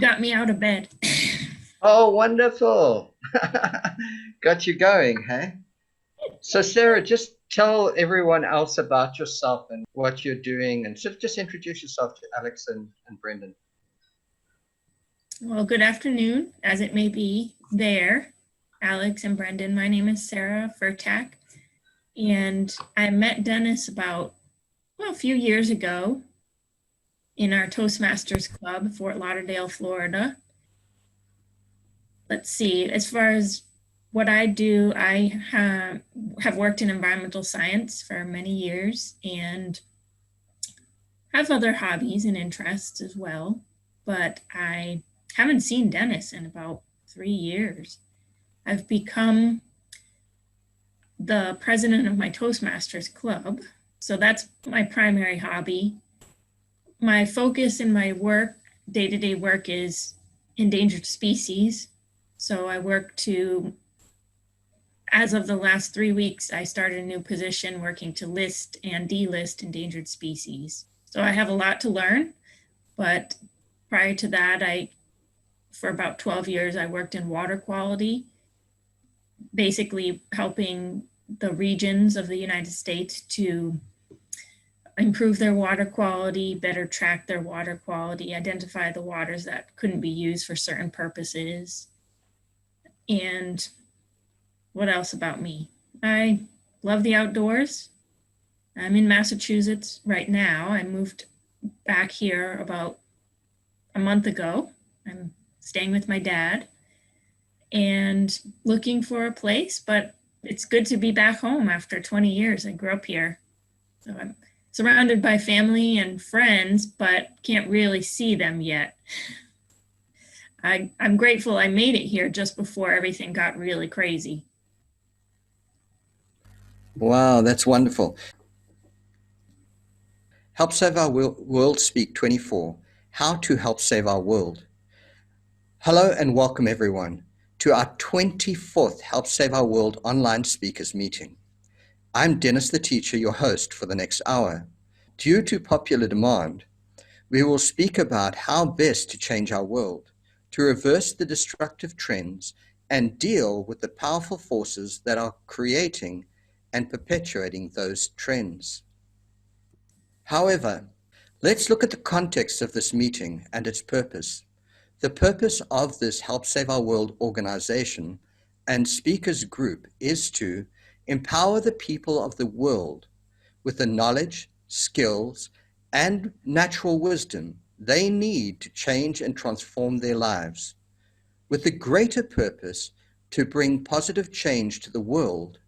got me out of bed. Oh, wonderful. Got you going, hey? So, Sarah, just tell everyone else about yourself and what you're doing, and sort of just introduce yourself to Alex and Brendan. Well, good afternoon, as it may be there, Alex and Brendan. My name is Sarah Furtak, and I met Dennis about, well, a few years ago in our Toastmasters Club, Fort Lauderdale, Florida. Let's see, as far as what I do, I have worked in environmental science for many years and have other hobbies and interests as well, but I haven't seen Dennis in about 3 years. I've become the president of my Toastmasters club, so that's my primary hobby. My focus in my work, day to day work, is endangered species. So I work to, as of the last 3 weeks, I started a new position working to list and delist endangered species. So I have a lot to learn, but prior to that, for about 12 years, I worked in water quality, basically helping the regions of the United States to improve their water quality, better track their water quality, identify the waters that couldn't be used for certain purposes. And what else about me? I love the outdoors. I'm in Massachusetts right now. I moved back here about a month ago. I'm staying with my dad and looking for a place, but it's good to be back home after 20 years. I grew up here. So I'm surrounded by family and friends, but can't really see them yet. I'm grateful I made it here just before everything got really crazy. Wow, that's wonderful. Help Save Our World Speak 24. How to help save our world. Hello and welcome everyone to our 24th Help Save Our World online speakers meeting. I'm Denis the Teacher, your host for the next hour. Due to popular demand, we will speak about how best to change our world, to reverse the destructive trends, and deal with the powerful forces that are creating and perpetuating those trends. However, let's look at the context of this meeting and its purpose. The purpose of this Help Save Our World organization and speakers group is to empower the people of the world with the knowledge, skills, and natural wisdom they need to change and transform their lives, with the greater purpose to bring positive change to the world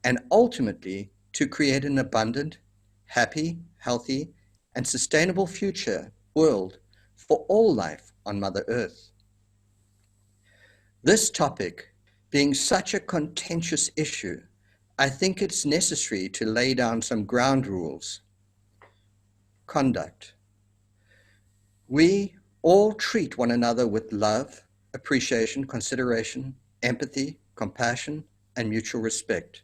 and ultimately to create an abundant, happy, healthy, and sustainable future world for all life on Mother Earth. This topic being such a contentious issue, I think it's necessary to lay down some ground rules. Conduct. We all treat one another with love, appreciation, consideration, empathy, compassion, and mutual respect.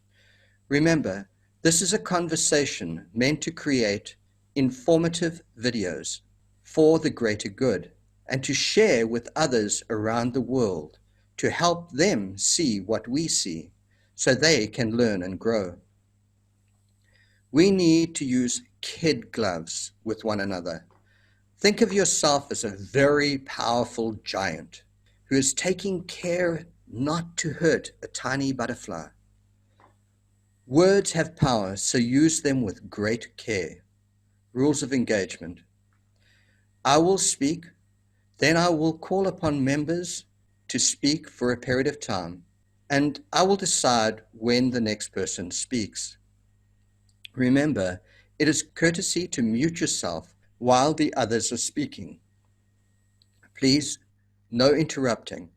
Remember, this is a conversation meant to create informative videos for the greater good and to share with others around the world to help them see what we see so they can learn and grow. We need to use kid gloves with one another. Think of yourself as a very powerful giant who is taking care not to hurt a tiny butterfly. Words have power, so use them with great care. Rules of engagement. I will speak, then I will call upon members to speak for a period of time, and I will decide when the next person speaks. Remember, it is courtesy to mute yourself while the others are speaking. Please, no interrupting.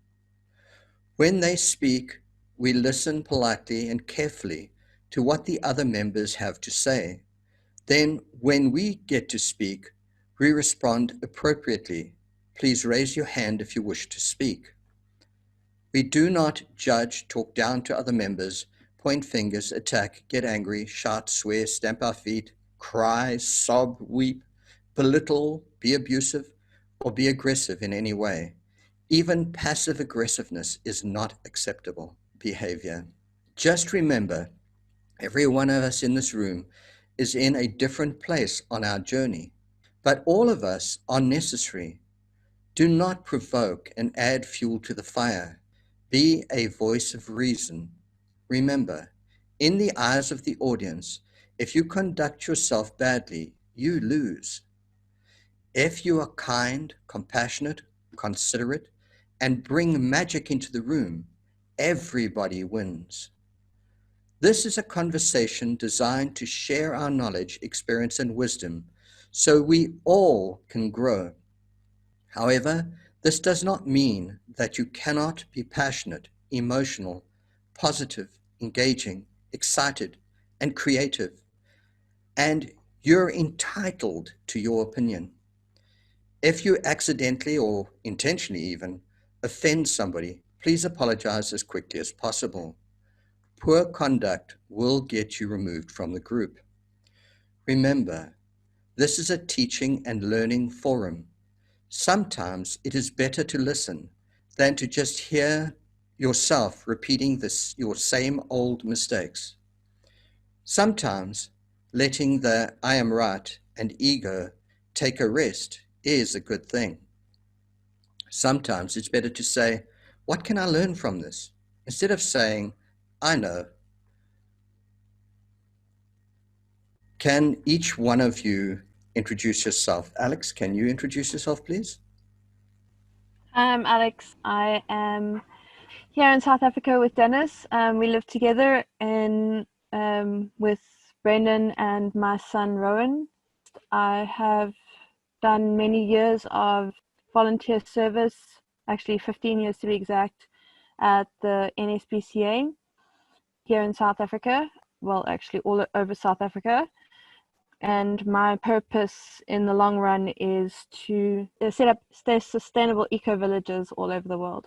When they speak, we listen politely and carefully to what the other members have to say. Then, when we get to speak, we respond appropriately. Please raise your hand if you wish to speak. We do not judge, talk down to other members, point fingers, attack, get angry, shout, swear, stamp our feet, cry, sob, weep, belittle, be abusive, or be aggressive in any way. Even passive aggressiveness is not acceptable behavior. Just remember, every one of us in this room is in a different place on our journey, but all of us are necessary. Do not provoke and add fuel to the fire. Be a voice of reason. Remember, in the eyes of the audience, if you conduct yourself badly, you lose. If you are kind, compassionate, considerate, and bring magic into the room, everybody wins. This is a conversation designed to share our knowledge, experience, and wisdom so we all can grow. However, this does not mean that you cannot be passionate, emotional, positive, engaging, excited, and creative. And you're entitled to your opinion. If you accidentally or intentionally even offend somebody, please apologize as quickly as possible. Poor conduct will get you removed from the group. Remember, this is a teaching and learning forum. Sometimes it is better to listen than to just hear yourself repeating your same old mistakes. Sometimes letting the I am right and ego take a rest is a good thing. Sometimes it's better to say, what can I learn from this? Instead of saying, I know. Can each one of you introduce yourself? Alex, can you introduce yourself, please? I'm Alex. I am here in South Africa with Dennis. We live together with Brendan and my son Rowan. I have done many years of volunteer service, actually 15 years to be exact, at the NSPCA here in South Africa. Well, actually all over South Africa. And my purpose in the long run is to set up sustainable eco-villages all over the world.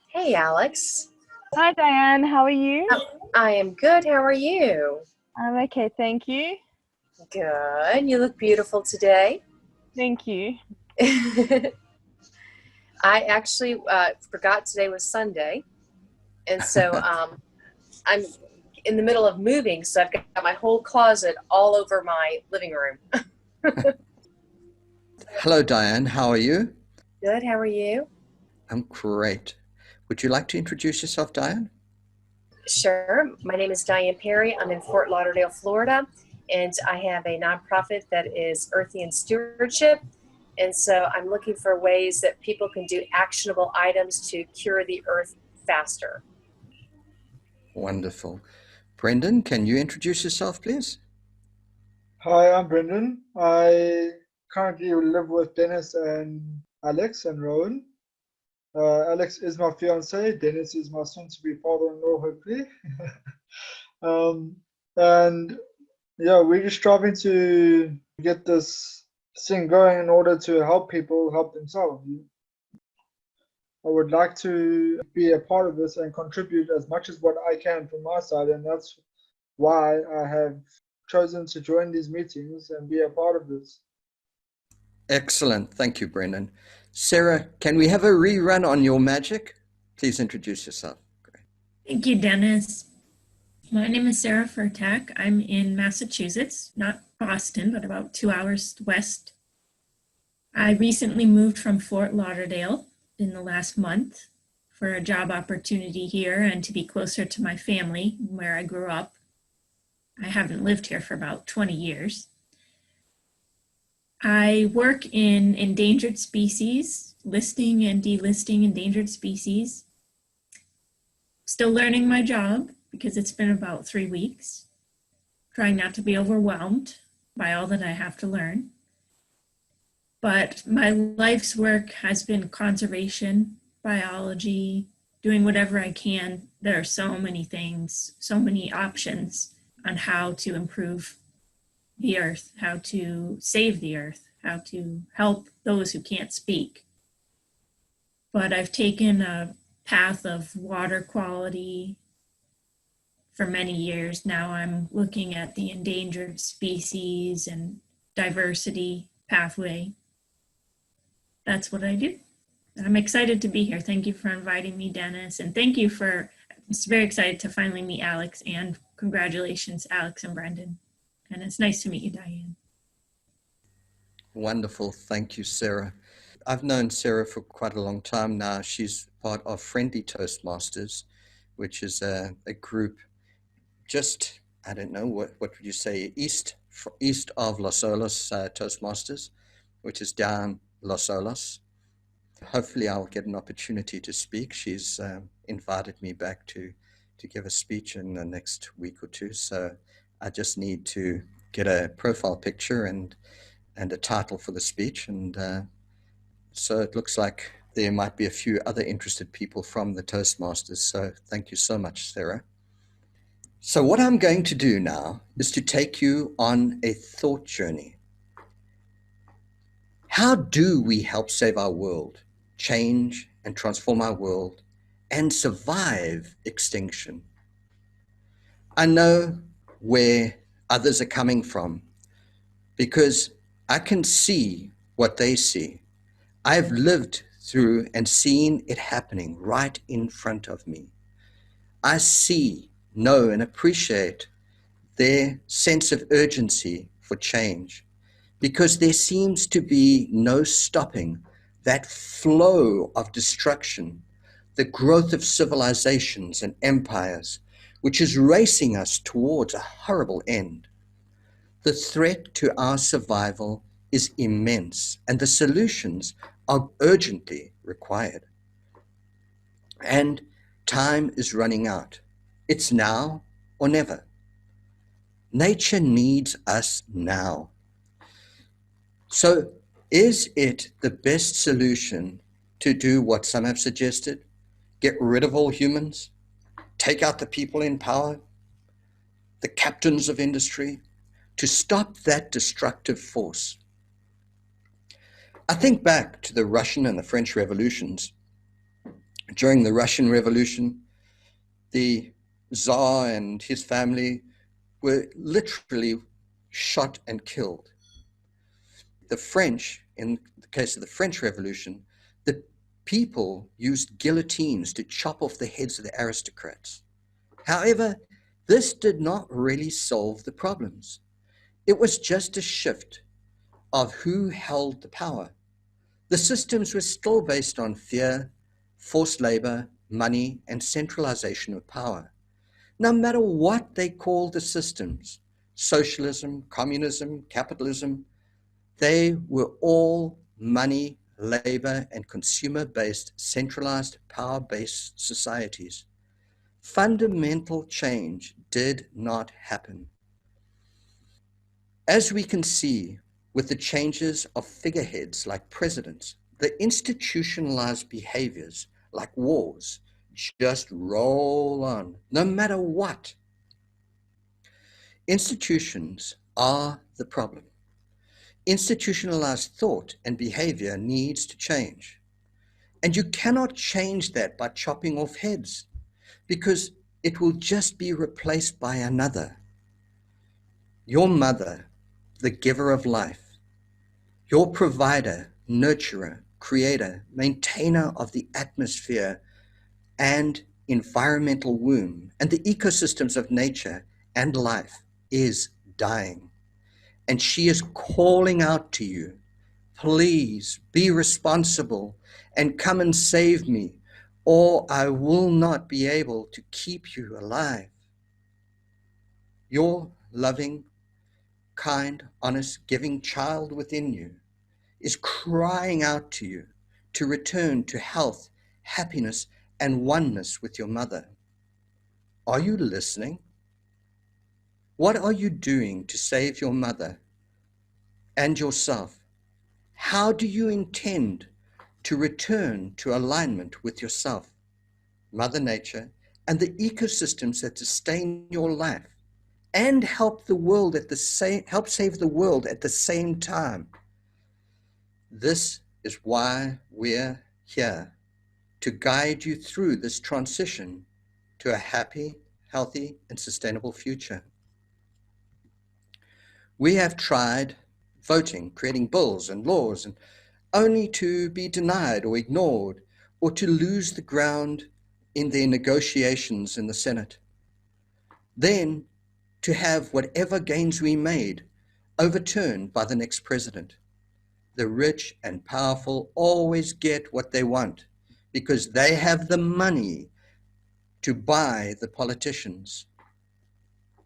Hey, Alex. Hi, Diane. How are you? I am good. How are you? I'm okay, thank you. Good. You look beautiful today. Thank you. I actually forgot today was Sunday. And so I'm in the middle of moving, so I've got my whole closet all over my living room. Hello, Diane. How are you? Good. How are you? I'm great. Would you like to introduce yourself, Diane? Sure. My name is Diane Perry. I'm in Fort Lauderdale, Florida, and I have a nonprofit that is Earthian Stewardship. And so I'm looking for ways that people can do actionable items to cure the earth faster. Wonderful. Brendan, can you introduce yourself, please? Hi, I'm Brendan. I currently live with Dennis and Alex and Rowan. Alex is my fiance. Dennis is my soon-to-be father-in-law, hopefully. And yeah, we're just striving to get this thing going in order to help people help themselves. I would like to be a part of this and contribute as much as what I can from my side, and that's why I have chosen to join these meetings and be a part of this. Excellent. Thank you, Brendan. Sarah, can we have a rerun on your magic? Please introduce yourself. Great. Thank you, Dennis. My name is Sarah Furtak. I'm in Massachusetts, not Boston, but about 2 hours west. I recently moved from Fort Lauderdale in the last month for a job opportunity here and to be closer to my family where I grew up. I haven't lived here for about 20 years. I work in endangered species, listing and delisting endangered species. Still learning my job because it's been about 3 weeks. Trying not to be overwhelmed by all that I have to learn. But my life's work has been conservation, biology, doing whatever I can. There are so many things, so many options on how to improve the earth, how to save the earth, how to help those who can't speak. But I've taken a path of water quality for many years. Now I'm looking at the endangered species and diversity pathway. That's what I do. I'm excited to be here. Thank you for inviting me, Dennis. And thank you for, I'm very excited to finally meet Alex. And congratulations, Alex and Brendan. And it's nice to meet you, Diane. Wonderful. Thank you, Sarah. I've known Sarah for quite a long time now. She's part of Friendly Toastmasters, which is a group just, I don't know, what would you say, east of Los Olas Toastmasters, which is down Los Olas. Hopefully I'll get an opportunity to speak. She's invited me back to give a speech in the next week or two. So I just need to get a profile picture and a title for the speech. And so it looks like there might be a few other interested people from the Toastmasters. So thank you so much, Sarah. So what I'm going to do now is to take you on a thought journey. How do we help save our world, change and transform our world, and survive extinction? I know where others are coming from because I can see what they see. I've lived through and seen it happening right in front of me. I see, know, and appreciate their sense of urgency for change, because there seems to be no stopping that flow of destruction, the growth of civilizations and empires, which is racing us towards a horrible end. The threat to our survival is immense, and the solutions are urgently required. And time is running out. It's now or never. Nature needs us now. So is it the best solution to do what some have suggested? Get rid of all humans? Take out the people in power? The captains of industry? To stop that destructive force? I think back to the Russian and the French revolutions. During the Russian Revolution, the Tsar and his family were literally shot and killed. The French, in the case of the French Revolution, the people used guillotines to chop off the heads of the aristocrats. However, this did not really solve the problems. It was just a shift of who held the power. The systems were still based on fear, forced labor, money, and centralization of power. No matter what they called the systems, socialism, communism, capitalism, they were all money, labor, and consumer-based, centralized, power-based societies. Fundamental change did not happen. As we can see with the changes of figureheads like presidents, the institutionalized behaviors like wars just roll on, no matter what. Institutions are the problem. Institutionalized thought and behavior needs to change. And you cannot change that by chopping off heads, because it will just be replaced by another. Your mother, the giver of life, your provider, nurturer, creator, maintainer of the atmosphere and environmental womb and the ecosystems of nature and life, is dying. And she is calling out to you, please be responsible and come and save me, or I will not be able to keep you alive. Your loving, kind, honest, giving child within you is crying out to you to return to health, happiness, and oneness with your mother. Are you listening? What are you doing to save your mother and yourself? How do you intend to return to alignment with yourself, Mother Nature, and the ecosystems that sustain your life, and help save the world at the same time? This is why we're here, to guide you through this transition to a happy, healthy, and sustainable future. We have tried voting, creating bills and laws, and only to be denied or ignored or to lose the ground in their negotiations in the Senate. Then to have whatever gains we made overturned by the next president. The rich and powerful always get what they want because they have the money to buy the politicians.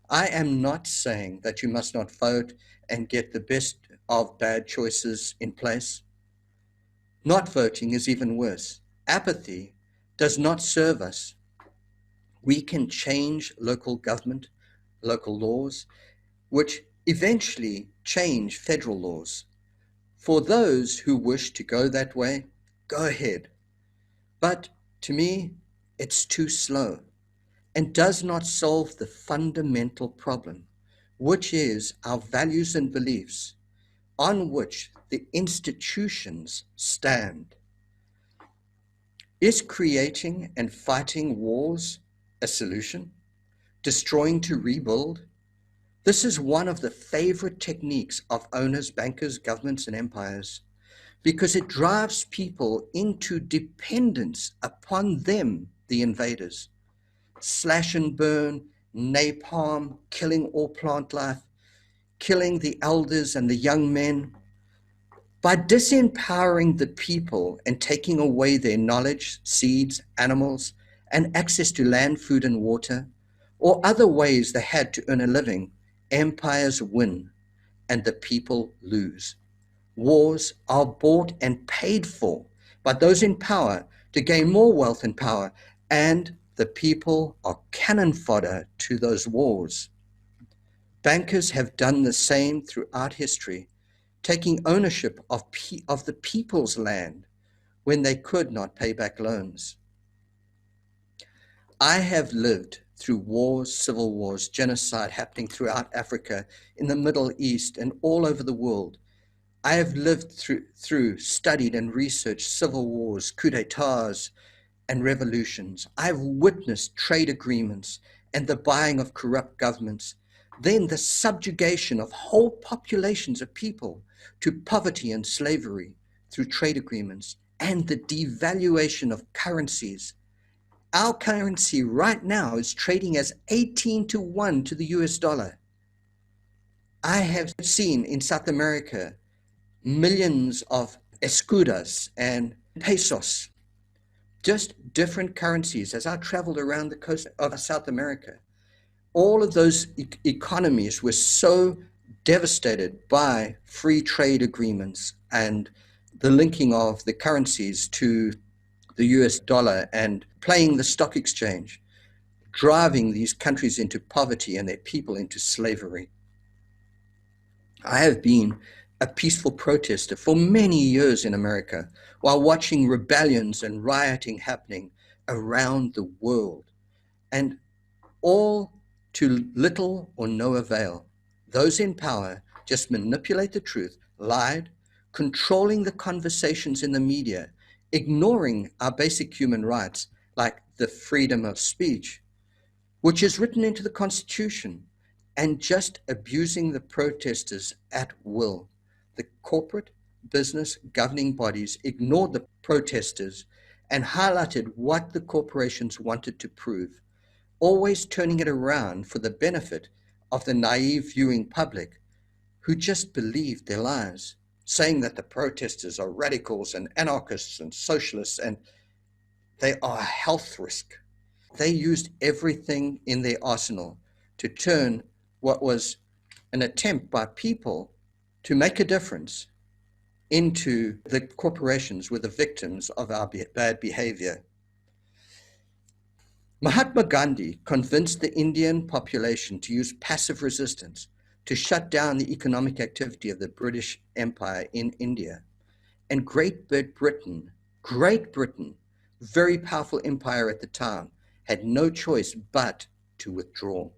I am not saying that you must not vote and get the best of bad choices in place. Not voting is even worse. Apathy does not serve us. We can change local government, local laws, which eventually change federal laws. For those who wish to go that way, go ahead. But to me, it's too slow and does not solve the fundamental problem, which is our values and beliefs on which the institutions stand. Is creating and fighting wars a solution? Destroying to rebuild? This is one of the favorite techniques of owners, bankers, governments, and empires because it drives people into dependence upon them, the invaders. Slash and burn, napalm, killing all plant life, killing the elders and the young men. By disempowering the people and taking away their knowledge, seeds, animals, and access to land, food, and water, or other ways they had to earn a living, empires win and the people lose. Wars are bought and paid for by those in power to gain more wealth and power, and the people are cannon fodder to those wars. Bankers have done the same throughout history, taking ownership of the people's land when they could not pay back loans. I have lived through wars, civil wars, genocide happening throughout Africa, in the Middle East, and all over the world. I have lived through, studied and researched civil wars, coups d'etats, and revolutions. I've witnessed trade agreements and the buying of corrupt governments, then the subjugation of whole populations of people to poverty and slavery through trade agreements, and the devaluation of currencies. Our currency right now is trading as 18 to 1 to the US dollar. I have seen in South America millions of escudas and pesos, just different currencies. As I traveled around the coast of South America, all of those economies were so devastated by free trade agreements and the linking of the currencies to the US dollar and playing the stock exchange, driving these countries into poverty and their people into slavery. I have been a peaceful protester for many years in America while watching rebellions and rioting happening around the world, and all to little or no avail. Those in power just manipulate the truth, lied, controlling the conversations in the media, ignoring our basic human rights like the freedom of speech, which is written into the Constitution, and just abusing the protesters at will. The corporate business governing bodies ignored the protesters and highlighted what the corporations wanted to prove, always turning it around for the benefit of the naive viewing public who just believed their lies, saying that the protesters are radicals and anarchists and socialists and they are a health risk. They used everything in their arsenal to turn what was an attempt by people to make a difference into the corporations were the victims of our bad behavior. Mahatma Gandhi convinced the Indian population to use passive resistance to shut down the economic activity of the British Empire in India. And Great Britain, very powerful empire at the time, had no choice but to withdraw.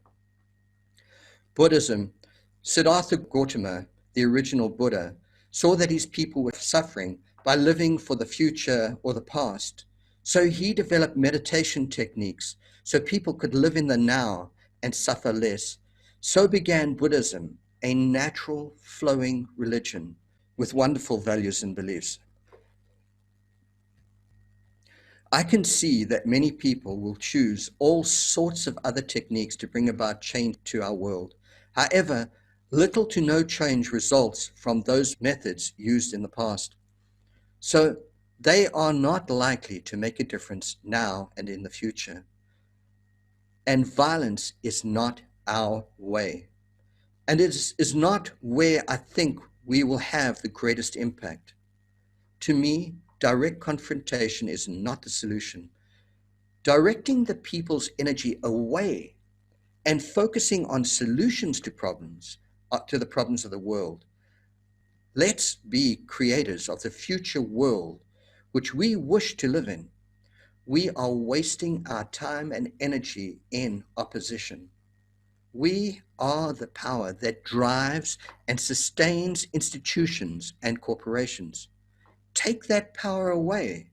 Buddhism, Siddhartha Gautama, the original Buddha, saw that his people were suffering by living for the future or the past. So he developed meditation techniques so people could live in the now and suffer less. So began Buddhism, a natural flowing religion with wonderful values and beliefs. I can see that many people will choose all sorts of other techniques to bring about change to our world. However, little to no change results from those methods used in the past. So they are not likely to make a difference now and in the future. And violence is not our way. And it is not where I think we will have the greatest impact. To me, direct confrontation is not the solution. Directing the people's energy away and focusing on solutions to the problems of the world. Let's be creators of the future world which we wish to live in. We are wasting our time and energy in opposition. We are the power that drives and sustains institutions and corporations. Take that power away,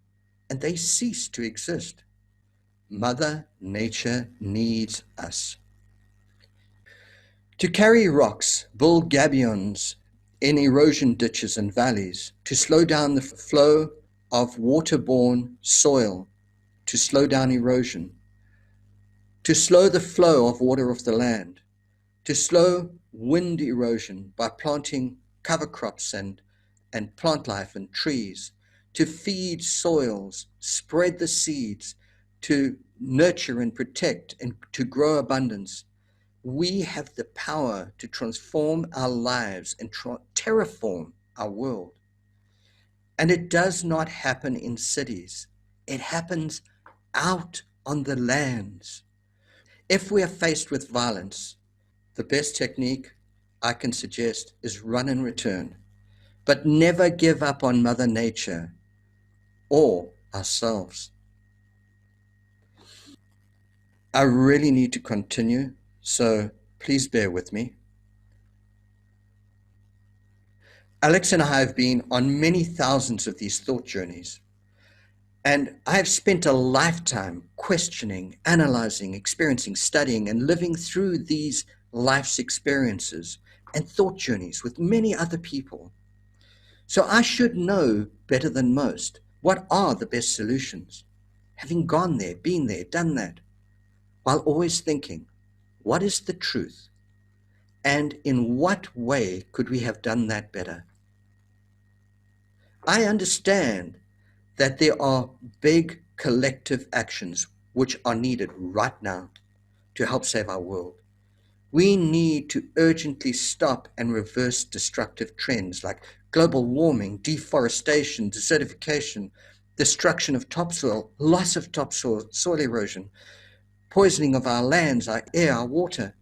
and they cease to exist. Mother Nature needs us. To carry rocks, build gabions in erosion ditches and valleys, to slow down the flow of waterborne soil, to slow down erosion, to slow the flow of water off the land, to slow wind erosion by planting cover crops and plant life and trees, to feed soils, spread the seeds, to nurture and protect and to grow abundance. We have the power to transform our lives and terraform our world. And it does not happen in cities. It happens out on the lands. If we are faced with violence, the best technique I can suggest is run and return, but never give up on Mother Nature or ourselves. I really need to continue, so please bear with me. Alex and I have been on many thousands of these thought journeys, and I have spent a lifetime questioning, analyzing, experiencing, studying, and living through these life's experiences and thought journeys with many other people. So I should know better than most what are the best solutions, having gone there, been there, done that, while always thinking, what is the truth? And in what way could we have done that better? I understand that there are big collective actions which are needed right now to help save our world. We need to urgently stop and reverse destructive trends like global warming, deforestation, desertification, destruction of topsoil, loss of topsoil, soil erosion, poisoning of our lands, our air, our water,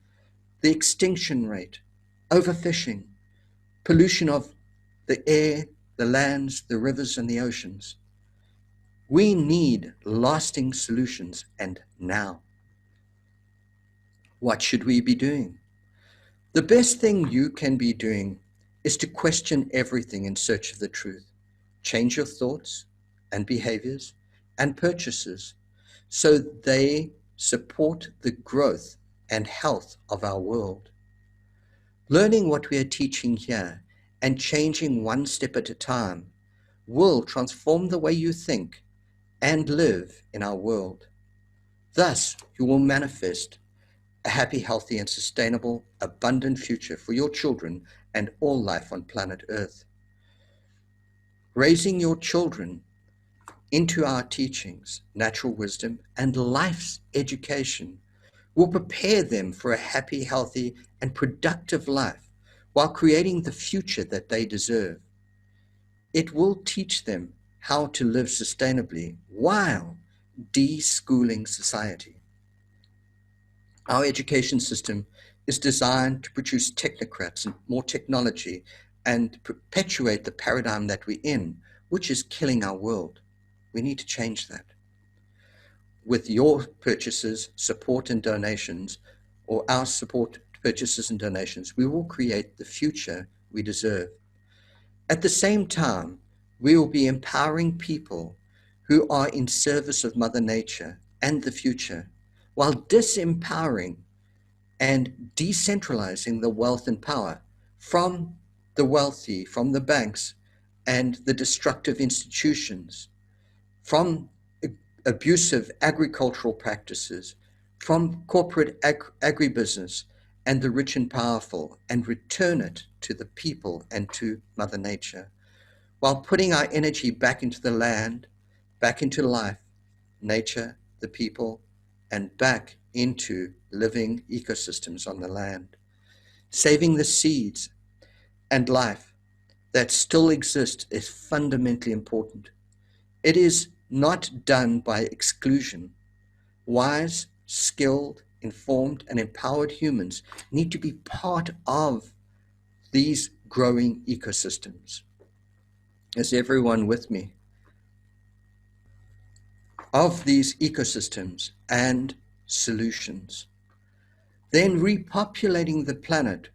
the extinction rate, overfishing, pollution of the air, the lands, the rivers, and the oceans. We need lasting solutions, and now. What should we be doing? The best thing you can be doing is to question everything in search of the truth. Change your thoughts and behaviors and purchases so they support the growth and health of our world. Learning what we are teaching here and changing one step at a time will transform the way you think and live in our world. Thus, you will manifest a happy, healthy, and sustainable, abundant future for your children and all life on planet Earth. Raising your children into our teachings, natural wisdom, and life's education will prepare them for a happy, healthy, and productive life while creating the future that they deserve. It will teach them how to live sustainably while de-schooling society. Our education system is designed to produce technocrats and more technology and perpetuate the paradigm that we're in, which is killing our world. We need to change that. With your purchases, support, and donations, or our support, purchases, and donations, we will create the future we deserve. At the same time, we will be empowering people who are in service of Mother Nature and the future, while disempowering and decentralizing the wealth and power from the wealthy, from the banks and the destructive institutions, from abusive agricultural practices from corporate agribusiness and the rich and powerful, and return it to the people and to Mother Nature, while putting our energy back into the land, back into life, nature, the people, and back into living ecosystems on the land. Saving the seeds and life that still exist is fundamentally important. It is not done by exclusion. Wise, skilled, informed, and empowered humans need to be part of these growing ecosystems. Is everyone with me? Of these ecosystems and solutions. Then repopulating the planet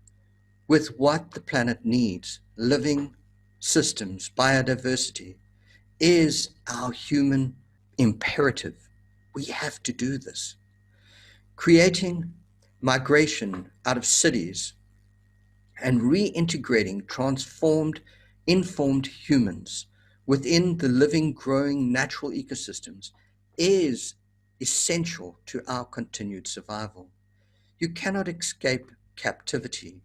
with what the planet needs, living systems, biodiversity, is our human imperative. We have to do this. Creating migration out of cities and reintegrating transformed, informed humans within the living, growing natural ecosystems is essential to our continued survival. You cannot escape captivity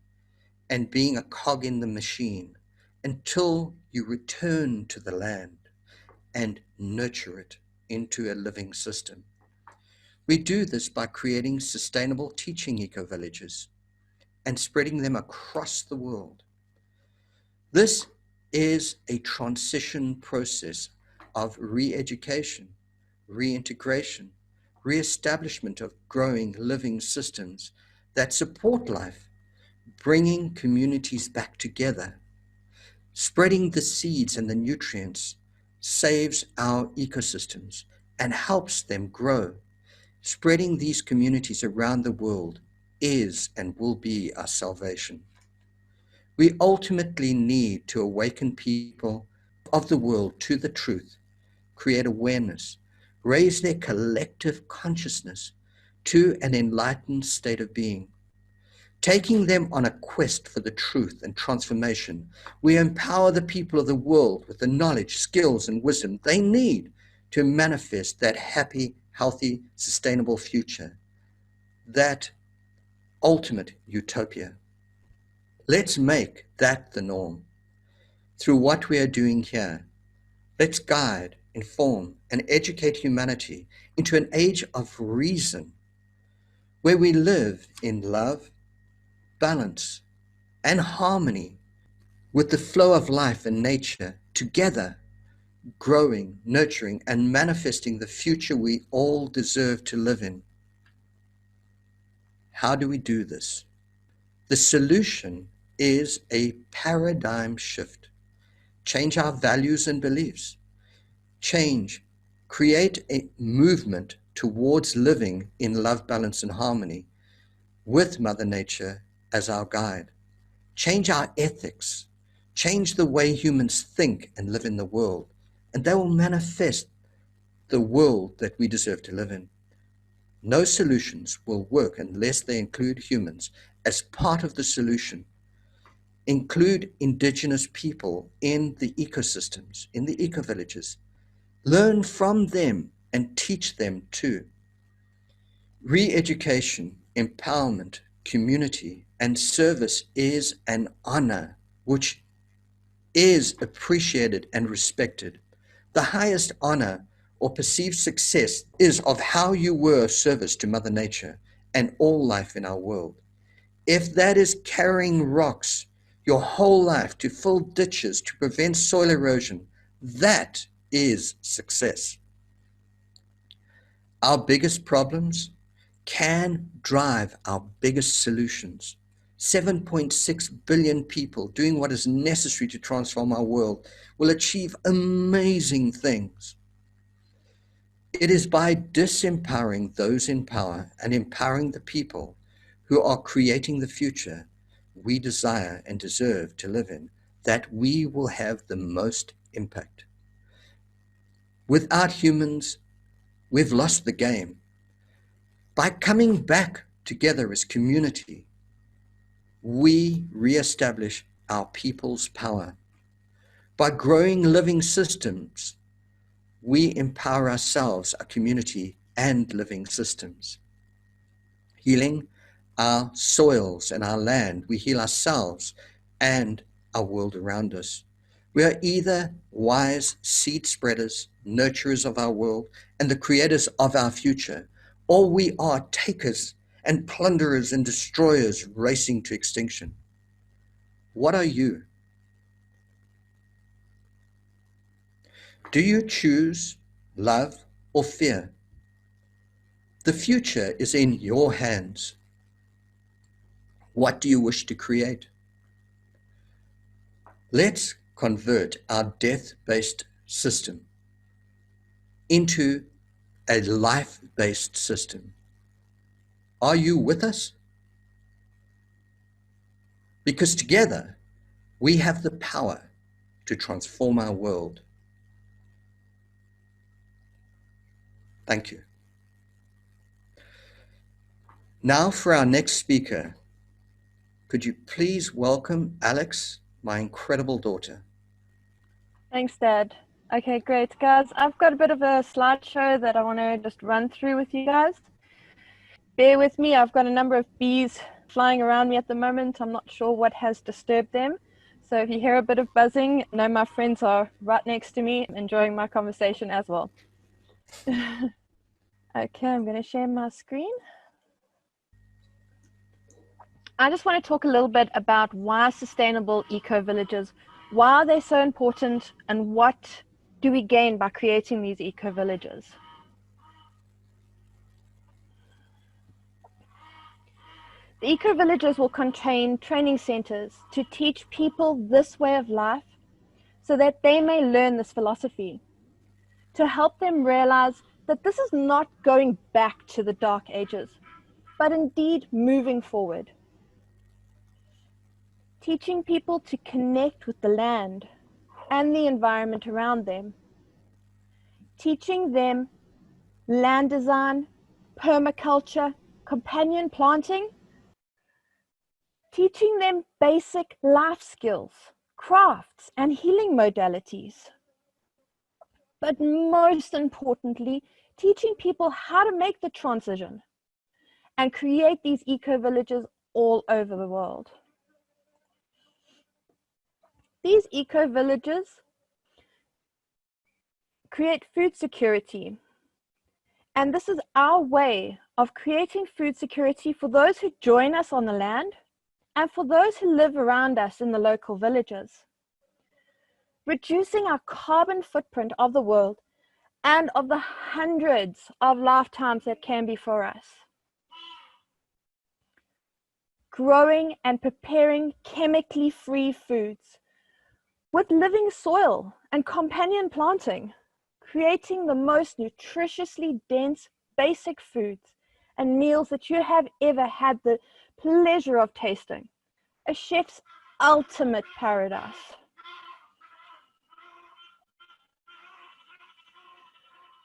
and being a cog in the machine until you return to the land and nurture it into a living system. We do this by creating sustainable teaching eco-villages and spreading them across the world. This is a transition process of re-education, reintegration, re-establishment of growing living systems that support life, bringing communities back together. Spreading the seeds and the nutrients saves our ecosystems and helps them grow. Spreading these communities around the world is and will be our salvation. We ultimately need to awaken people of the world to the truth, create awareness, raise their collective consciousness to an enlightened state of being. Taking them on a quest for the truth and transformation, we empower the people of the world with the knowledge, skills, and wisdom they need to manifest that happy, healthy, sustainable future, that ultimate utopia. Let's make that the norm. Through what we are doing here, let's guide, inform, and educate humanity into an age of reason, where we live in love, balance, and harmony with the flow of life and nature together, growing, nurturing, and manifesting the future we all deserve to live in. How do we do this? The solution is a paradigm shift. Change our values and beliefs. Create a movement towards living in love, balance, and harmony with Mother Nature as our guide. Change our ethics. Change the way humans think and live in the world, and they will manifest the world that we deserve to live in. No solutions will work unless they include humans as part of the solution. Include indigenous people in the ecosystems, in the eco-villages. Learn from them and teach them too. Re-education, empowerment, community, and service is an honor which is appreciated and respected. The highest honor or perceived success is of how you were of service to Mother Nature and all life in our world. If that is carrying rocks your whole life to fill ditches to prevent soil erosion, that is success. Our biggest problems can drive our biggest solutions. 7.6 billion people doing what is necessary to transform our world will achieve amazing things. It is by disempowering those in power and empowering the people who are creating the future we desire and deserve to live in that we will have the most impact. Without humans, we've lost the game. By coming back together as community, we reestablish our people's power. By growing living systems we empower ourselves, our community, and living systems. Healing our soils and our land, we heal ourselves and our world around us. We are either wise seed spreaders, nurturers of our world, and the creators of our future, or we are takers and plunderers and destroyers racing to extinction. What are you? Do you choose love or fear? The future is in your hands. What do you wish to create? Let's convert our death-based system into a life-based system. Are you with us? Because together we have the power to transform our world. Thank you. Now for our next speaker, could you please welcome Alex, my incredible daughter? Thanks, Dad. Okay, great, guys. I've got a bit of a slideshow that I want to just run through with you guys. Bear with me. I've got a number of bees flying around me at the moment. I'm not sure what has disturbed them. So if you hear a bit of buzzing, I know my friends are right next to me, enjoying my conversation as well. Okay, I'm going to share my screen. I just want to talk a little bit about why sustainable eco-villages, why are they so important, and what do we gain by creating these eco-villages? The eco-villages will contain training centers to teach people this way of life so that they may learn this philosophy, to help them realize that this is not going back to the dark ages, but indeed moving forward. Teaching people to connect with the land and the environment around them. Teaching them land design, permaculture, companion planting. Teaching them basic life skills, crafts, and healing modalities. But most importantly, teaching people how to make the transition and create these eco-villages all over the world. These eco-villages create food security. And this is our way of creating food security for those who join us on the land and for those who live around us in the local villages. Reducing our carbon footprint of the world and of the hundreds of lifetimes that can be for us. Growing and preparing chemically free foods with living soil and companion planting, creating the most nutritiously dense basic foods and meals that you have ever had the pleasure of tasting. A chef's ultimate paradise.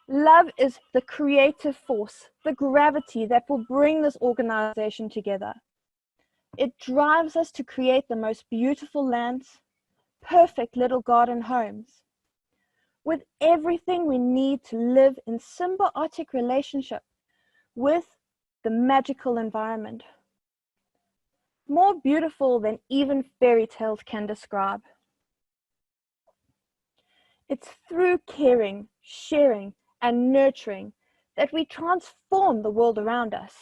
Love is the creative force, the gravity that will bring this organization together. It drives us to create the most beautiful lands, perfect little garden homes, with everything we need to live in symbiotic relationship with the magical environment. More beautiful than even fairy tales can describe. It's through caring, sharing, and nurturing that we transform the world around us.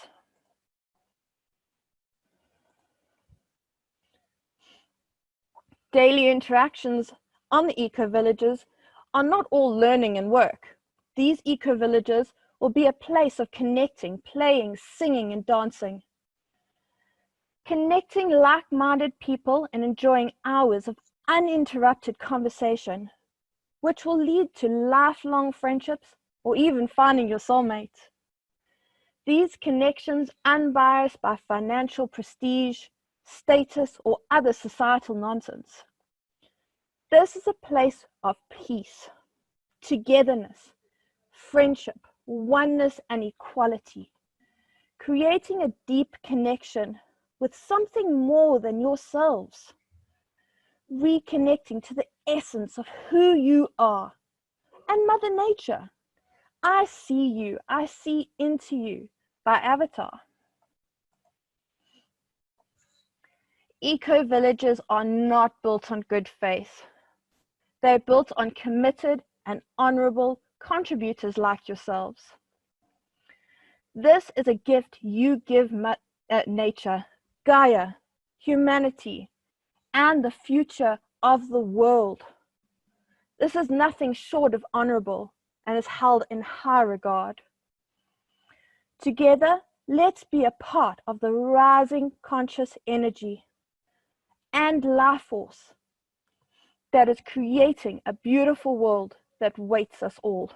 Daily interactions on the eco-villages are not all learning and work. These eco-villages will be a place of connecting, playing, singing, and dancing. Connecting like-minded people and enjoying hours of uninterrupted conversation, which will lead to lifelong friendships or even finding your soulmate. These connections unbiased by financial prestige, status, or other societal nonsense. This is a place of peace, togetherness, friendship, oneness, and equality, creating a deep connection with something more than yourselves, reconnecting to the essence of who you are and Mother Nature. I see you, I see into you by Avatar. Eco-villages are not built on good faith. They're built on committed and honorable contributors like yourselves. This is a gift you give nature, Gaia, humanity, and the future of the world. This is nothing short of honorable and is held in high regard. Together, let's be a part of the rising conscious energy and life force that is creating a beautiful world that waits us all.